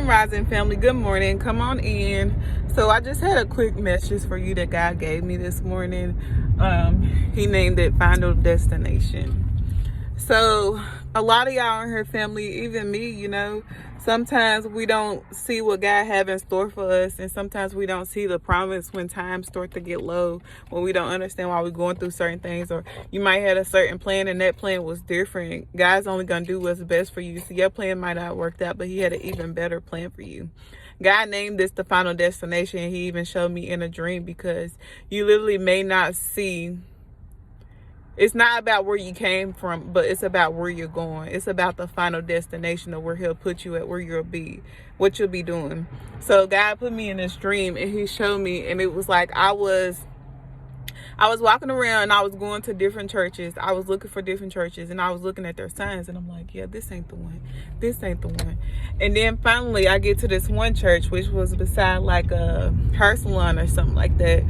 Grand Rising family, good morning. Come on in. So I just had a quick message for you that God gave me this morning. He named it Final Destination. So a lot of y'all in her family, even me, sometimes we don't see what God have in store for us, and sometimes we don't see the promise when times start to get low, when we don't understand why we're going through certain things, or you might have a certain plan and that plan was different. God's only gonna do what's best for you. So your plan might not have worked out, but he had an even better plan for you. God named this the final destination. He even showed me in a dream, because you literally may not see. It's not about where you came from, but it's about where you're going. It's about the final destination of where he'll put you at, where you'll be, what you'll be doing. So God put me in this dream, and he showed me, and it was like I was walking around, and I was going to different churches. I was looking for different churches, and I was looking at their signs, and I'm like, yeah, this ain't the one. This ain't the one. And then finally I get to this one church, which was beside like a hair salon or something like that.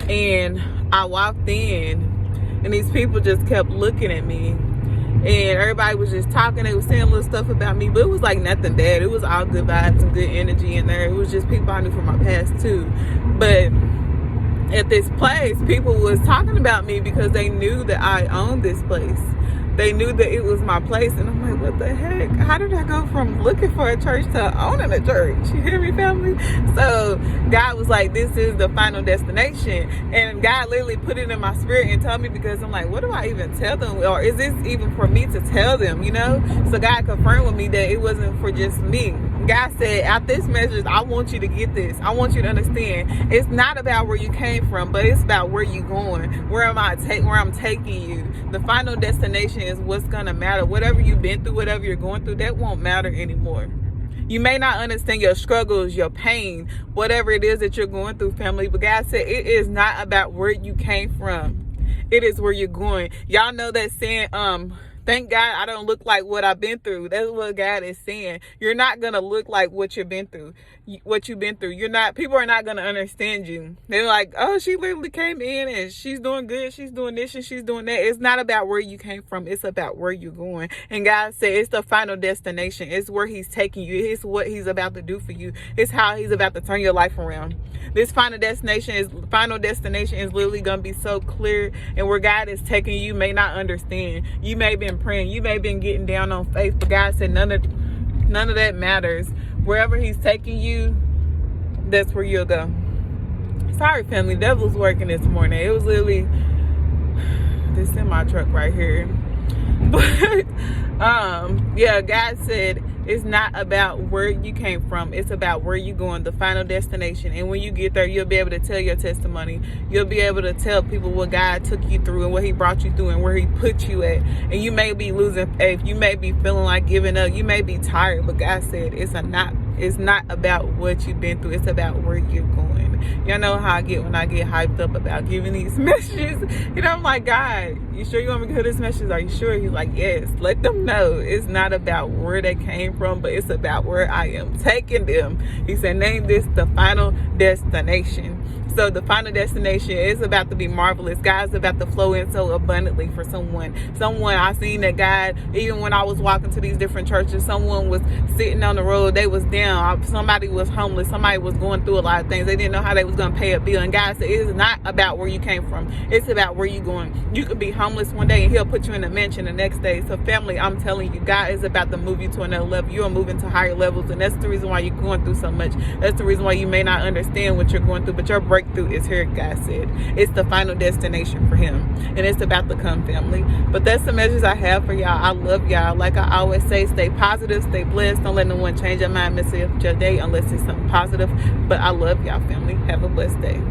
And I walked in, and these people just kept looking at me, and everybody was just talking. They were saying little stuff about me, but it was like nothing bad. It was all good vibes and good energy in there. It was just people I knew from my past too. But at this place, people was talking about me because they knew that I owned this place. They knew that it was my place. And I'm like, what the heck? How did I go from looking for a church to owning a church? You hear me, family? So God was like, this is the final destination. And God literally put it in my spirit and told me, because I'm like, what do I even tell them? Or is this even for me to tell them, So God confirmed with me that it wasn't for just me. God said, at this message, I want you to get this. I want you to understand. It's not about where you came from, but it's about where you're going. Where I'm taking you. The final destination is what's gonna matter. Whatever you've been through, whatever you're going through, that won't matter anymore. You may not understand your struggles, your pain, whatever it is that you're going through, family, but God said it is not about where you came from. It is where you're going. Y'all know that saying, thank God I don't look like what I've been through. That's what God is saying. You're not going to look like what you've been through. People are not going to understand you. They're like, oh, she literally came in and she's doing good. She's doing this and she's doing that. It's not about where you came from. It's about where you're going. And God said it's the final destination. It's where he's taking you. It's what he's about to do for you. It's how he's about to turn your life around. This final destination is literally going to be so clear, and where God is taking you may not understand. You may have been praying, you may have been getting down on faith, but God said none of that matters. Wherever he's taking you, that's where you'll go. Sorry, family, devil's working this morning. It was literally this in my truck right here. But yeah, God said it's not about where you came from. It's about where you're going, the final destination. And when you get there, you'll be able to tell your testimony. You'll be able to tell people what God took you through and what he brought you through and where he put you at. And you may be losing faith. You may be feeling like giving up. You may be tired. But God said it's not about what you've been through. It's about where you're going. Y'all know how I get when I get hyped up about giving these messages. I'm like, God, you sure you want me to hear this message? Are you sure? He's like, yes. Let them know it's not about where they came from, but it's about where I am taking them. He said, name this the final destination. So the final destination is about to be marvelous. God's about to flow in so abundantly for someone. I seen that God, even when I was walking to these different churches, someone was sitting on the road. They was down. Somebody was homeless. Somebody was going through a lot of things. They didn't know how they was going to pay a bill. And God said, it is not about where you came from. It's about where you're going. You could be homeless one day and he'll put you in a mansion the next day. So family, I'm telling you, God is about to move you to another level. You are moving to higher levels. And that's the reason why you're going through so much. That's the reason why you may not understand what you're going through, but your breakthrough is here. God said it's the final destination for him, and it's about to come, family. But that's the message I have for y'all. I love y'all. Like I always say, stay positive, stay blessed. Don't let no one change your mind, miss your day unless it's something positive. But I love y'all, family. Have a blessed day.